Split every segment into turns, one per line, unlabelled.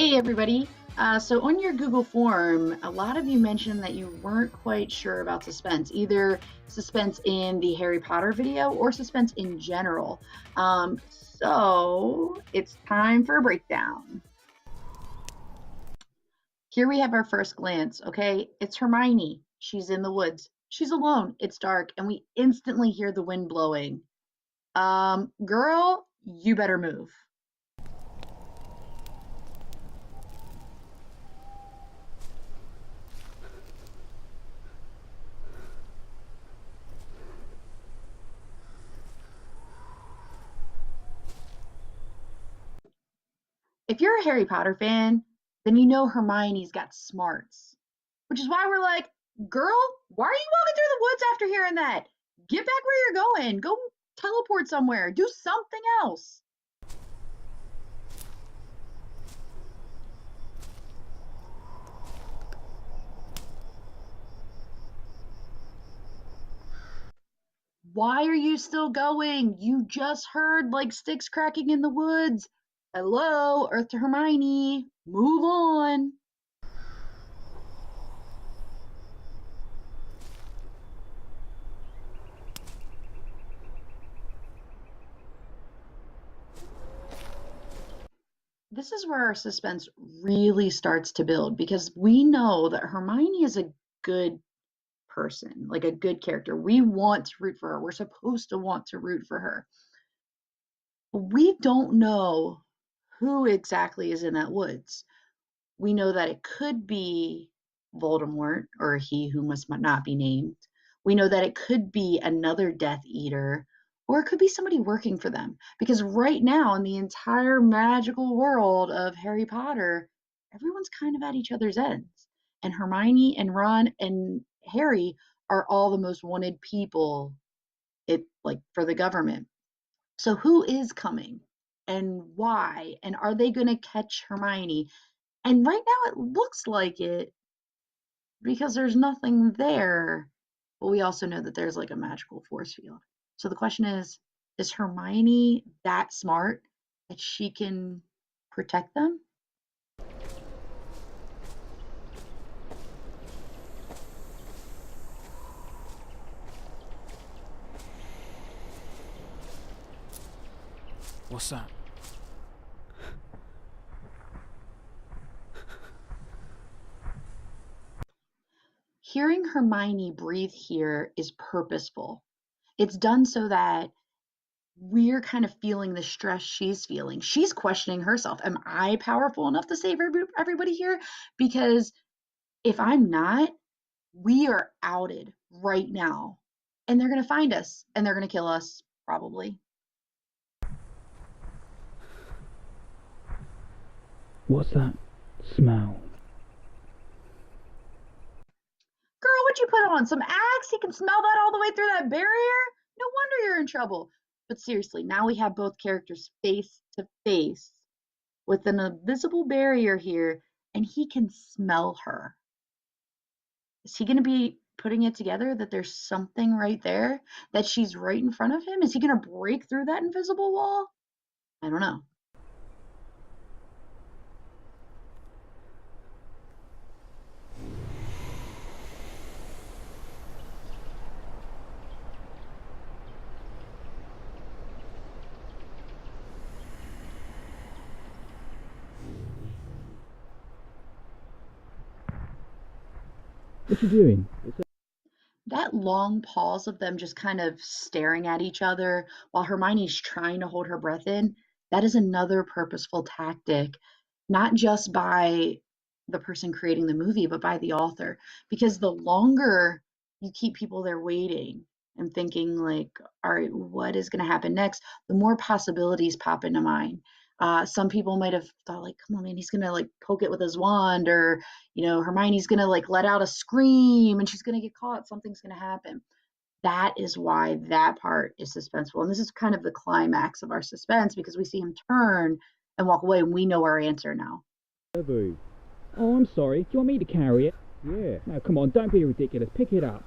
Hey everybody. So on your Google form, a lot of you mentioned that you weren't quite sure about suspense, either suspense in the Harry Potter video or suspense in general. So it's time for a breakdown. Here we have our first glance, okay? It's Hermione. She's in the woods. She's alone. It's dark, and we instantly hear the wind blowing. Girl, you better move. If you're a Harry Potter fan, then you know Hermione's got smarts, which is why we're like, girl, why are you walking through the woods after hearing that? Get back where you're going. Go teleport somewhere. Do something else. Why are you still going? You just heard like sticks cracking in the woods. Hello, Earth to Hermione. Move on. This is where our suspense really starts to build because we know that Hermione is a good person, like a good character. We want to root for her. We're supposed to want to root for her. But we don't know who exactly is in that woods. We know that it could be Voldemort or he who must not be named. We know that it could be another Death Eater or it could be somebody working for them. Because right now, in the entire magical world of Harry Potter, everyone's kind of at each other's ends. And Hermione and Ron and Harry are all the most wanted people like for the government. So who is coming and why? And are they going to catch Hermione? And right now it looks like it because there's nothing there. But we also know that there's like a magical force field. So the question is Hermione that smart that she can protect them?
What's that?
Hearing Hermione breathe here is purposeful. It's done so that we're kind of feeling the stress she's feeling. She's questioning herself. Am I powerful enough to save everybody here? Because if I'm not, we are outed right now. And they're going to find us and they're going to kill us, probably.
What's that smell?
Girl, what'd you put on? Some Axe? He can smell that all the way through that barrier? No wonder you're in trouble. But seriously, now we have both characters face to face with an invisible barrier here, and he can smell her. Is he going to be putting it together that there's something right there, that she's right in front of him? Is he going to break through that invisible wall? I don't know.
What you doing?
That long pause of them just kind of staring at each other while Hermione's trying to hold her breath in, that is another purposeful tactic, not just by the person creating the movie, but by the author. Because the longer you keep people there waiting and thinking, like, all right, what is going to happen next, the more possibilities pop into mind. Some people might have thought, like, come on, man, he's going to like poke it with his wand, or Hermione's gonna like let out a scream and she's gonna get caught, something's gonna happen. That is why that part is suspenseful. And this is kind of the climax of our suspense because we see him turn and walk away and we know our answer now.
Oh, I'm sorry. Do you want me to carry it? Yeah. No, come on, don't be ridiculous. Pick it up.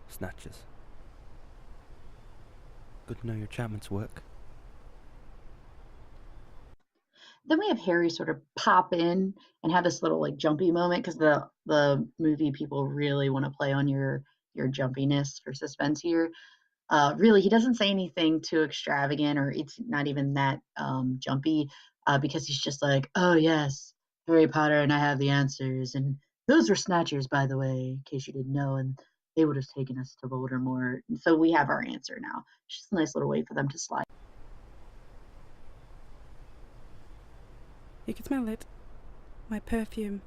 Snatches. good to know your enchantments work.
Then we have Harry sort of pop in and have this little like jumpy moment because the movie people really want to play on your jumpiness for suspense here. Really, he doesn't say anything too extravagant or it's not even that jumpy because he's just like, oh, yes, Harry Potter and I have the answers. And those were snatchers, by the way, in case you didn't know. And they would have taken us to Voldemort. And so we have our answer now. It's just a nice little way for them to slide.
You can smell it. My perfume.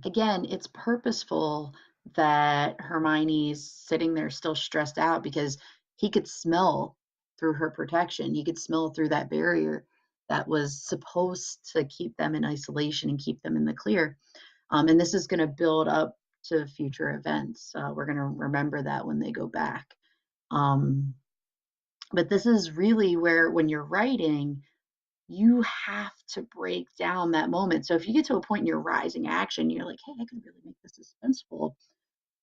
Again, it's purposeful that Hermione's sitting there still stressed out because he could smell through her protection. He could smell through that barrier that was supposed to keep them in isolation and keep them in the clear. And this is going to build up to future events. We're going to remember that when they go back. But this is really where, when you're writing, you have to break down that moment. So if you get to a point in your rising action, you're like, hey, I could really make this suspenseful.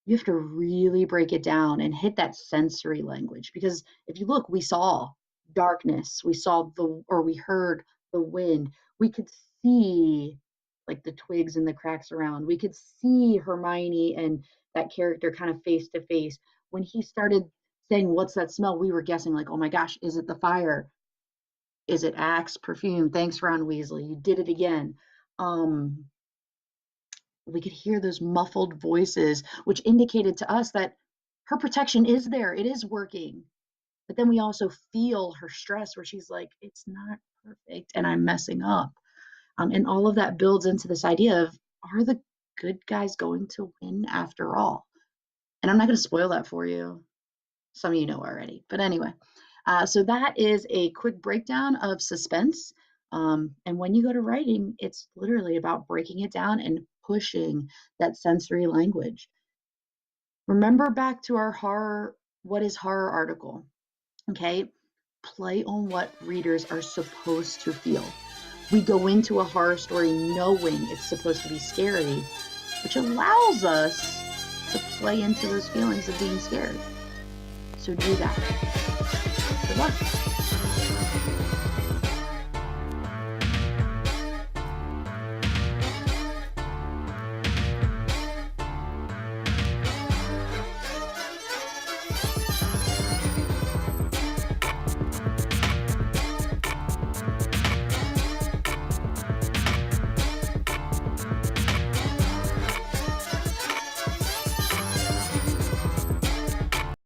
You have to really break it down and hit that sensory language. Because if you look, we saw darkness, we heard the wind, we could see like the twigs and the cracks around. We could see Hermione and that character kind of face to face. When he started saying, what's that smell? We were guessing, like, oh my gosh, is it the fire? Is it Axe perfume? Thanks, Ron Weasley. You did it again. We could hear those muffled voices, which indicated to us that her protection is there. It is working. But then we also feel her stress where she's like, it's not perfect and I'm messing up. And all of that builds into this idea of, are the good guys going to win after all? And I'm not going to spoil that for you. Some of you know already. But anyway, so that is a quick breakdown of Suspense. And when you go to writing, it's literally about breaking it down and pushing that sensory language. Remember back to our what is horror article, okay? Play on what readers are supposed to feel. We go into a horror story knowing it's supposed to be scary, which allows us to play into those feelings of being scared. So do that. Good luck.